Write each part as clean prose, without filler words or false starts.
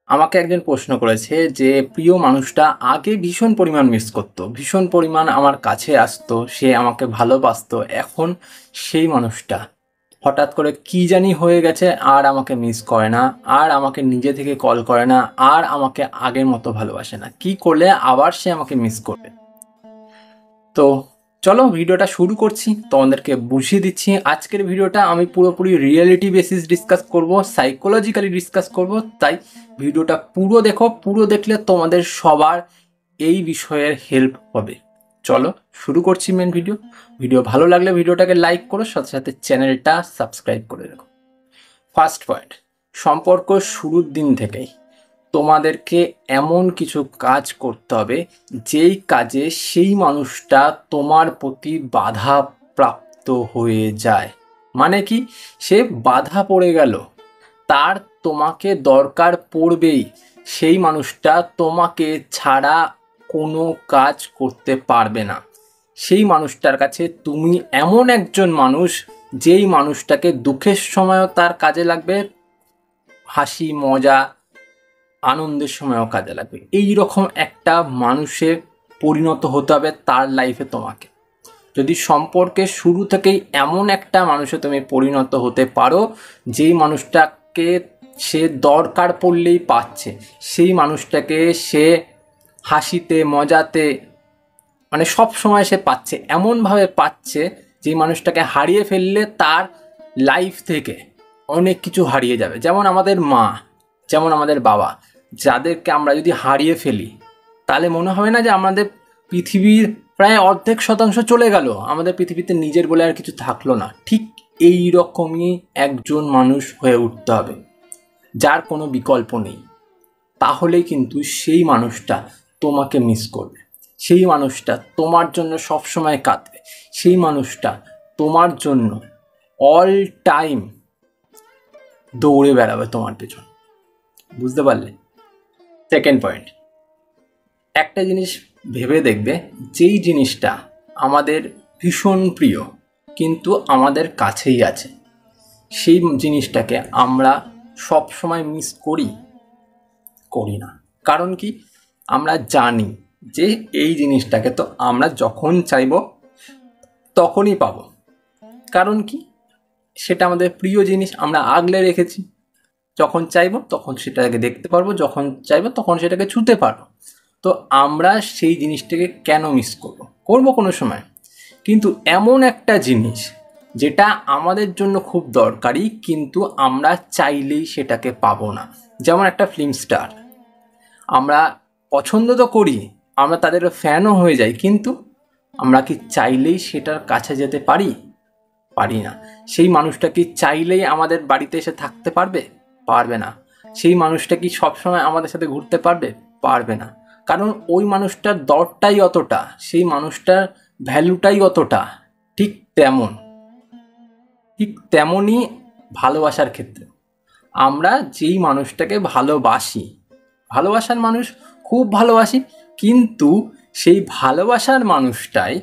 আমাকে একজন প্রশ্ন করেছে যে প্রিয় মানুষটা আগে ভীষণ পরিমাণ মিস করতো, ভীষণ পরিমাণ আমার কাছে আসতো, সে আমাকে ভালোবাসতো। এখন সেই মানুষটা হঠাৎ করে কি জানি হয়ে গেছে, আর আমাকে মিস করে না, আর আমাকে নিজে থেকে কল করে না, আর আমাকে আগের মতো ভালোবাসে না। কি করলে আবার সে আমাকে মিস করবে? তো চলো ভিডিওটা শুরু করছি, তোমাদেরকে বুঝিয়ে দিচ্ছি। আজকের ভিডিওটা আমি পুরোপুরি রিয়েলিটি বেসিস ডিসকাস করব, সাইকোলজিক্যালি ডিসকাস করব। তাই ভিডিওটা পুরো দেখো, পুরো দেখলে তোমাদের সবার এই বিষয়ের হেল্প হবে। চলো শুরু করছি মেন ভিডিও ভালো লাগলে ভিডিওটাকে লাইক করো, সাথে সাথে চ্যানেলটা সাবস্ক্রাইব করে রাখো। ফার্স্ট পয়েন্ট, সম্পর্ক শুরুর দিন থেকেই তোমাদেরকে এমন কিছু কাজ করতে হবে যেই কাজে সেই মানুষটা তোমার প্রতি বাধা প্রাপ্ত হয়ে যায়। মানে কি, সে বাধা পড়ে গেল, তার তোমাকে দরকার পড়বেই। সেই মানুষটা তোমাকে ছাড়া কোনো কাজ করতে পারবে না। সেই মানুষটার কাছে তুমি এমন একজন মানুষ, যেই মানুষটাকে দুঃখের সময়ও তার কাজে লাগবে, হাসি মজা আনন্দের সময়ও কাজে লাগবে। এই রকম একটা মানুষে পরিণত হতে হবে তার লাইফে তোমাকে। যদি সম্পর্কের শুরু থেকেই এমন একটা মানুষে তুমি পরিণত হতে পারো, যেই মানুষটাকে সে দরকার পড়লেই পাচ্ছে, সেই মানুষটাকে সে হাসিতে মজাতে মানে সব সময় সে পাচ্ছে, এমনভাবে পাচ্ছে যেই মানুষটাকে হারিয়ে ফেললে তার লাইফ থেকে অনেক কিছু হারিয়ে যাবে। যেমন আমাদের মা, যেমন আমাদের বাবা, যাদেরকে আমরা যদি হারিয়ে ফেলি তাহলে মনে হবে না যে আমাদের পৃথিবীর প্রায় অর্ধেক শতাংশ চলে গেল, আমাদের পৃথিবীতে নিজের বলে আর কিছু থাকলো না। ঠিক এই রকমই একজন মানুষ হয়ে উঠতে হবে যার কোনো বিকল্প নেই। তাহলেই কিন্তু সেই মানুষটা তোমাকে মিস করবে, সেই মানুষটা তোমার জন্য সবসময় কাঁদবে, সেই মানুষটা তোমার জন্য অল টাইম দৌড়ে বেড়াবে তোমার পেছন। বুঝতে পারলে? সেকেন্ড পয়েন্ট, একটা জিনিস ভেবে দেখবে, যেই জিনিসটা আমাদের ভীষণ প্রিয় কিন্তু আমাদের কাছেই আছে, সেই জিনিসটাকে আমরা সব সময় মিস করি না। কারণ কি, আমরা জানি যে এই জিনিসটাকে তো আমরা যখন চাইবো তখনই পাবো। কারণ কি, সেটা আমাদের প্রিয় জিনিস, আমরা আগলে রেখেছি। যখন চাইবো তখন সেটাকে দেখতে পারবো, যখন চাইবো তখন সেটাকে ছুঁতে পারবো। তো আমরা সেই জিনিসটাকে কেন মিস করবো কোনো সময়? কিন্তু এমন একটা জিনিস যেটা আমাদের জন্য খুব দরকারি কিন্তু আমরা চাইলেই সেটাকে পাবো না। যেমন একটা ফিল্ম স্টার, আমরা পছন্দ তো করি, আমরা তাদের ফ্যানও হয়ে যাই, কিন্তু আমরা কি চাইলেই সেটার কাছে যেতে পারি না। সেই মানুষটা কি চাইলেই আমাদের বাড়িতে এসে থাকতে পারবে না। সেই মানুষটা কি সবসময় আমাদের সাথে ঘুরতে পারবে না। কারণ ওই মানুষটার দরটাই অতটা, সেই মানুষটার ভ্যালুটাই অতটা। ঠিক তেমনই ভালোবাসার ক্ষেত্রে আমরা যেই মানুষটাকে ভালোবাসার মানুষ খুব ভালোবাসি, কিন্তু সেই ভালোবাসার মানুষটাই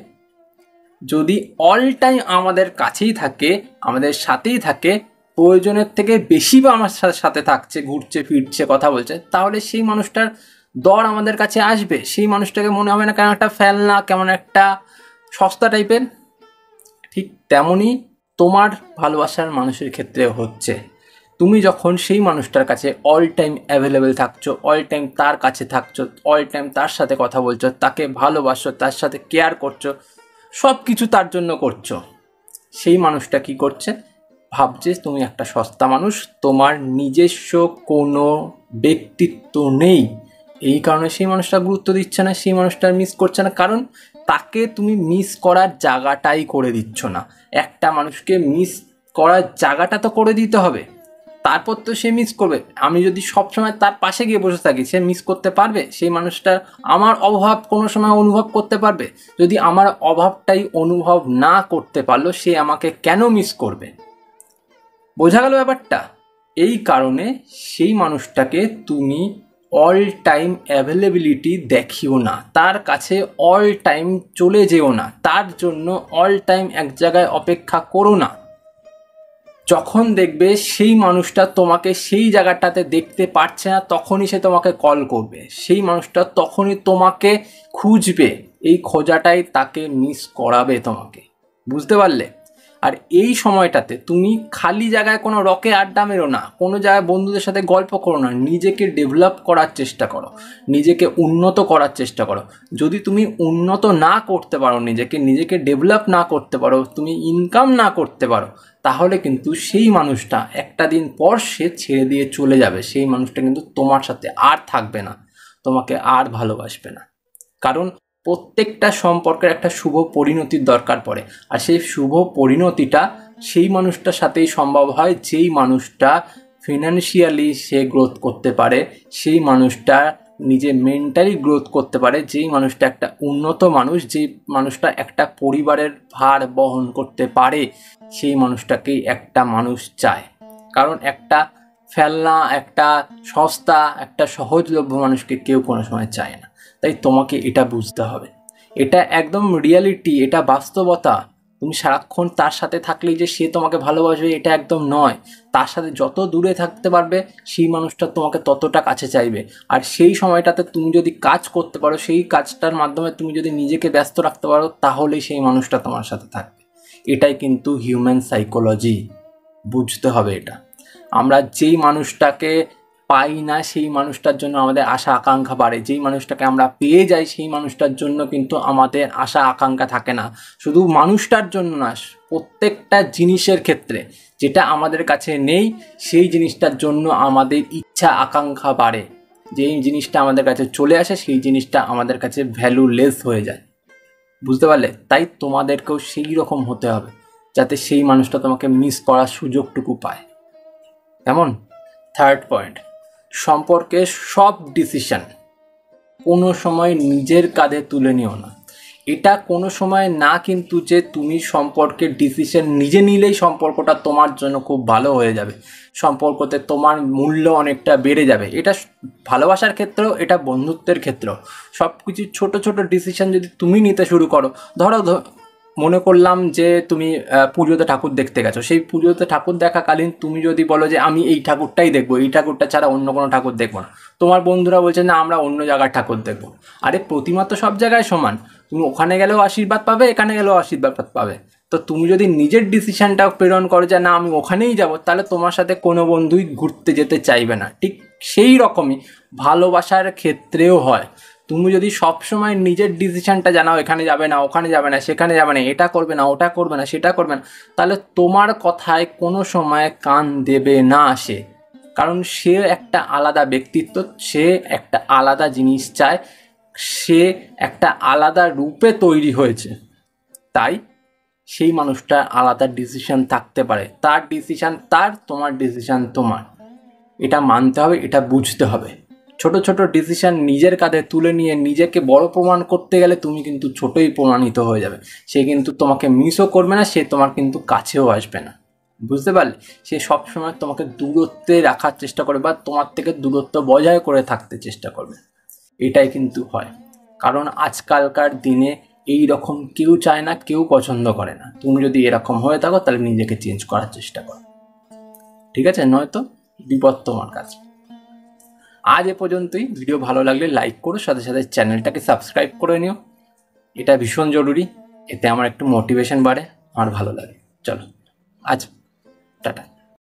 যদি অল টাইম আমাদের কাছেই থাকে, আমাদের সাথেই থাকে, প্রয়োজনের থেকে বেশি বা আমার সাথে থাকছে, ঘুরছে ফিরছে, কথা বলছে, তাহলে সেই মানুষটার দর আমাদের কাছে আসবে। সেই মানুষটাকে মনে হবে না কেমন একটা ফেলনা, কেমন একটা সস্তা টাইপের। ঠিক তেমনই তোমার ভালোবাসার মানুষের ক্ষেত্রে হচ্ছে। তুমি যখন সেই মানুষটার কাছে অল টাইম অ্যাভেলেবেল থাকছো, অল টাইম তার কাছে থাকছো, অল টাইম তার সাথে কথা বলছো, তাকে ভালোবাসো, তার সাথে কেয়ার করছো, সব কিছু তার জন্য করছো, সেই মানুষটা কি করছে, ভাবছে তুমি একটা সস্তা মানুষ, তোমার নিজস্ব কোনো ব্যক্তিত্ব নেই। এই কারণে সেই মানুষটা গুরুত্ব দিচ্ছে না, সেই মানুষটা মিস করছে না। কারণ তাকে তুমি মিস করার জায়গাটাই করে দিচ্ছ না। একটা মানুষকে মিস করার জায়গাটা তো করে দিতে হবে, তারপর তো সে মিস করবে। আমি যদি সবসময় তার পাশে গিয়ে বসে থাকি, সে মিস করতে পারবে? সেই মানুষটা আমার অভাব কোনো সময় অনুভব করতে পারবে? যদি আমার অভাবটাই অনুভব না করতে পারলো, সে আমাকে কেন মিস করবে? বোঝা গেল ব্যাপারটা? এই কারণে সেই মানুষটাকে তুমি অল টাইম অ্যাভেলেবিলিটি দেখিও না, তার কাছে অল টাইম চলে যেও না, তার জন্য অল টাইম এক জায়গায় অপেক্ষা করো না। যখন দেখবে সেই মানুষটা তোমাকে সেই জায়গাটাতে দেখতে পারছে না, তখনই সে তোমাকে কল করবে, সেই মানুষটা তখনই তোমাকে খুঁজবে, এই খোঁজাটাই তাকে মিস করাবে তোমাকে। বুঝতে পারলে? আর এই সময়টাতে তুমি খালি জায়গায় কোনো রকে আড্ডা মেরো না, কোনো জায়গায় বন্ধুদের সাথে গল্প করো না, নিজেকে ডেভেলপ করার চেষ্টা করো, নিজেকে উন্নত করার চেষ্টা করো। যদি তুমি উন্নত না করতে পারো, নিজেকে ডেভেলপ না করতে পারো, তুমি ইনকাম না করতে পারো, তাহলে কিন্তু সেই মানুষটা একটা দিন পর সে ছেড়ে দিয়ে চলে যাবে। সেই মানুষটা কিন্তু তোমার সাথে আর থাকবে না, তোমাকে আর ভালোবাসবে না। কারণ প্রত্যেকটা সম্পর্কের একটা শুভ পরিণতির দরকার পড়ে, আর সেই শুভ পরিণতিটা সেই মানুষটার সাথেই সম্ভব হয় যেই মানুষটা ফিনান্সিয়ালি সে গ্রোথ করতে পারে, সেই মানুষটা নিজে মেন্টালি গ্রোথ করতে পারে, যেই মানুষটা একটা উন্নত মানুষ, যেই মানুষটা একটা পরিবারের ভার বহন করতে পারে, সেই মানুষটাকেই একটা মানুষ চায়। কারণ একটা ফেলনা, একটা সস্তা, একটা সহজলভ্য মানুষকে কেউ কোনো সময় চায় না। তাই তোমাকে এটা বুঝতে হবে, এটা একদম রিয়ালিটি, এটা বাস্তবতা। তুমি সারাক্ষণ তার সাথে থাকলেই যে সে তোমাকে ভালোবাসবে এটা একদম নয়। তার সাথে যত দূরে থাকতে পারবে সেই মানুষটা তোমাকে ততটা কাছে চাইবে। আর সেই সময়টাতে তুমি যদি কাজ করতে পারো, সেই কাজটার মাধ্যমে তুমি যদি নিজেকে ব্যস্ত রাখতে পারো, তাহলেই সেই মানুষটা তোমার সাথে থাকবে। এটাই কিন্তু হিউম্যান সাইকোলজি, বুঝতে হবে এটা। আমরা যেই মানুষটাকে পাই না সেই মানুষটার জন্য আমাদের আশা আকাঙ্ক্ষা বাড়ে, যেই মানুষটাকে আমরা পেয়ে যাই সেই মানুষটার জন্য কিন্তু আমাদের আশা আকাঙ্ক্ষা থাকে না। শুধু মানুষটার জন্য না, প্রত্যেকটা জিনিসের ক্ষেত্রে যেটা আমাদের কাছে নেই সেই জিনিসটার জন্য আমাদের ইচ্ছা আকাঙ্ক্ষা বাড়ে। যেই জিনিসটা আমাদের কাছে চলে আসে সেই জিনিসটা আমাদের কাছে ভ্যালুলেস হয়ে যায়। বুঝতে পারলে? তাই তোমাদেরকেও সেই রকম হতে হবে যাতে সেই মানুষটা তোমাকে মিস করার সুযোগটুকু পায়। কেমন? থার্ড পয়েন্ট, সম্পর্কে সব ডিসিশন কোনো সময় নিজের কাঁধে তুলে নিও না। এটা কোনো সময় না কিন্তু যে তুমি সম্পর্কের ডিসিশন নিজে নিলেই সম্পর্কটা তোমার জন্য খুব ভালো হয়ে যাবে, সম্পর্কতে তোমার মূল্য অনেকটা বেড়ে যাবে। এটা ভালোবাসার ক্ষেত্রেও, এটা বন্ধুত্বের ক্ষেত্রেও। সব কিছু ছোট ছোট ডিসিশন যদি তুমি নিতে শুরু করো, ধরো মনে করলাম যে তুমি পুজোতে ঠাকুর দেখতে গেছো, সেই পুজোতে ঠাকুর দেখাকালীন তুমি যদি বলো যে আমি এই ঠাকুরটাই দেখবো, এই ঠাকুরটা ছাড়া অন্য কোনো ঠাকুর দেখবো না, তোমার বন্ধুরা বলছে না আমরা অন্য জায়গার ঠাকুর দেখবো। আরে প্রতিমা তো সব জায়গায় সমান, তুমি ওখানে গেলেও আশীর্বাদ পাবে, এখানে গেলেও আশীর্বাদ পাবে। তো তুমি যদি নিজের ডিসিশনটা প্রেরণ করো যে না আমি ওখানেই যাব, তাহলে তোমার সাথে কোনো বন্ধুই ঘুরতে যেতে চাইবে না। ঠিক সেই রকমই ভালোবাসার ক্ষেত্রেও হয়। তুমি যদি সবসময় নিজের ডিসিশনটা জানাও, এখানে যাবে না, ওখানে যাবে না, সেখানে যাবে না, এটা করবে না, ওটা করবে না, সেটা করবে না, তাহলে তোমার কথায় কোনো সময় কান দেবে না সে। কারণ সে একটা আলাদা ব্যক্তিত্ব, সে একটা আলাদা জিনিস চায়, সে একটা আলাদা রূপে তৈরি হয়েছে। তাই সেই মানুষটার আলাদা ডিসিশন থাকতে পারে, তার ডিসিশন তার, তোমার ডিসিশন তোমার। এটা মানতে হবে, এটা বুঝতে হবে। ছোট ছোট ডিসিশন নিজের কাঁধে তুলে নিয়ে নিজেকে বড় প্রমাণ করতে গেলে তুমি কিন্তু ছোটই প্রমাণিত হয়ে যাবে। সে কিন্তু তোমাকে মিসও করবে না, সে তোমার কিন্তু কাছেও আসবে না। বুঝতে পারলে? সে সবসময় তোমাকে দূরত্বে রাখার চেষ্টা করবে বা তোমার থেকে দূরত্ব বজায় করে থাকতে চেষ্টা করবে। এটাই কিন্তু হয়। কারণ আজকালকার দিনে এই রকম কেউ চায় না, কেউ পছন্দ করে না। তুমি যদি এরকম হয়ে থাকো তাহলে নিজেকে চেঞ্জ করার চেষ্টা করো, ঠিক আছে? নয়তো বিপদ তোমার কাছে। আজ এ পর্যন্তই। ভিডিও ভালো লাগলে লাইক করো, সাথে সাথে চ্যানেলটাকে সাবস্ক্রাইব করে নিও, এটা ভীষণ জরুরি। এতে আমার একটু মোটিভেশন বাড়ে, আমার ভালো লাগে। চলো আজ টাটা।